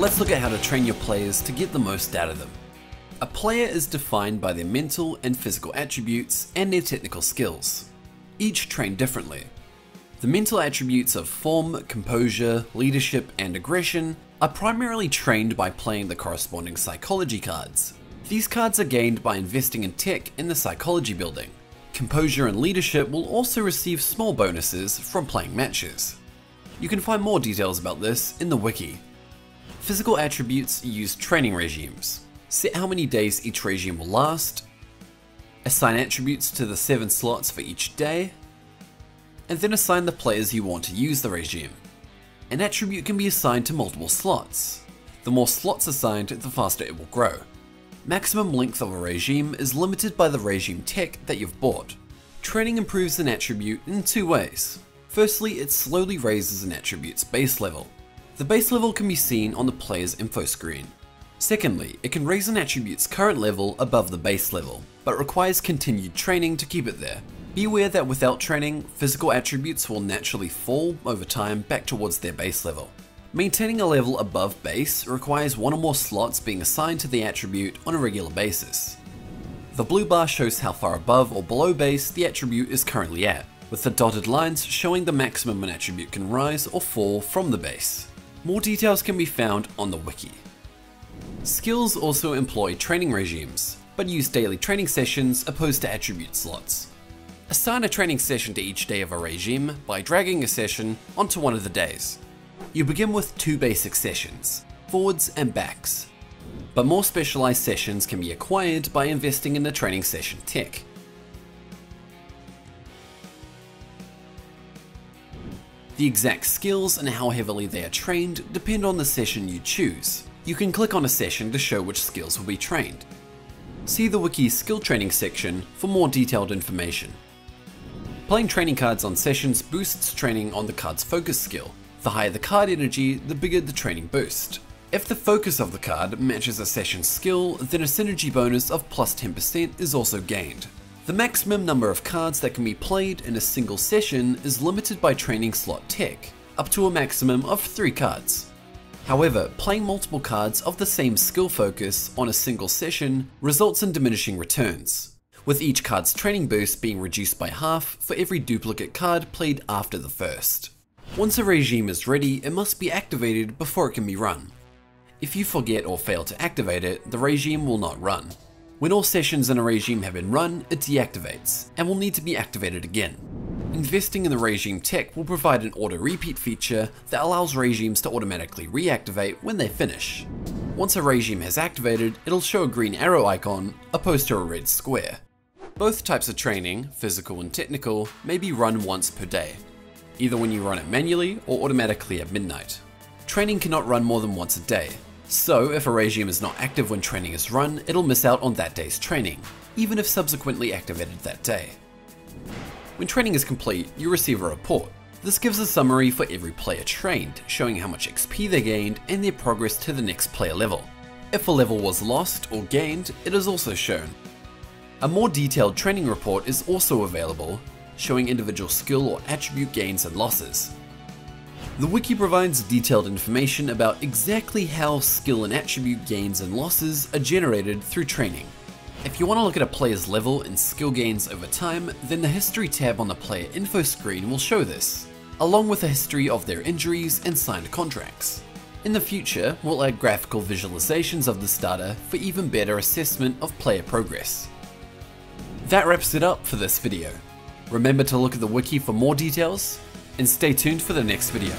Let's look at how to train your players to get the most out of them. A player is defined by their mental and physical attributes and their technical skills, each trained differently. The mental attributes of form, composure, leadership, and aggression are primarily trained by playing the corresponding psychology cards. These cards are gained by investing in tech in the psychology building. Composure and leadership will also receive small bonuses from playing matches. You can find more details about this in the wiki. Physical attributes use training regimes. Set how many days each regime will last, assign attributes to the 7 slots for each day, and then assign the players you want to use the regime. An attribute can be assigned to multiple slots. The more slots assigned, the faster it will grow. Maximum length of a regime is limited by the regime tech that you've bought. Training improves an attribute in 2 ways. Firstly, it slowly raises an attribute's base level. The base level can be seen on the player's info screen. Secondly, it can raise an attribute's current level above the base level, but requires continued training to keep it there. Be aware that without training, physical attributes will naturally fall over time back towards their base level. Maintaining a level above base requires 1 or more slots being assigned to the attribute on a regular basis. The blue bar shows how far above or below base the attribute is currently at, with the dotted lines showing the maximum an attribute can rise or fall from the base. More details can be found on the wiki. Skills also employ training regimes, but use daily training sessions opposed to attribute slots. Assign a training session to each day of a regime by dragging a session onto one of the days. You begin with 2 basic sessions, forwards and backs, but more specialized sessions can be acquired by investing in the training session tech. The exact skills and how heavily they are trained depend on the session you choose. You can click on a session to show which skills will be trained. See the wiki's skill training section for more detailed information. Playing training cards on sessions boosts training on the card's focus skill. The higher the card energy, the bigger the training boost. If the focus of the card matches a session's skill, then a synergy bonus of plus 10% is also gained. The maximum number of cards that can be played in a single session is limited by training slot tech, up to a maximum of 3 cards. However, playing multiple cards of the same skill focus on a single session results in diminishing returns, with each card's training boost being reduced by half for every duplicate card played after the first. Once a regime is ready, it must be activated before it can be run. If you forget or fail to activate it, the regime will not run. When all sessions in a regime have been run, it deactivates, and will need to be activated again. Investing in the regime tech will provide an auto repeat feature that allows regimes to automatically reactivate when they finish. Once a regime has activated, it'll show a green arrow icon opposed to a red square. Both types of training, physical and technical, may be run once per day, either when you run it manually or automatically at midnight. Training cannot run more than once a day, so if a regime is not active when training is run, it'll miss out on that day's training, even if subsequently activated that day. When training is complete, you receive a report. This gives a summary for every player trained, showing how much XP they gained and their progress to the next player level. If a level was lost or gained, it is also shown. A more detailed training report is also available, showing individual skill or attribute gains and losses. The wiki provides detailed information about exactly how skill and attribute gains and losses are generated through training. If you want to look at a player's level and skill gains over time, then the history tab on the player info screen will show this, along with a history of their injuries and signed contracts. In the future, we'll add graphical visualizations of this data for even better assessment of player progress. That wraps it up for this video. Remember to look at the wiki for more details, and stay tuned for the next video.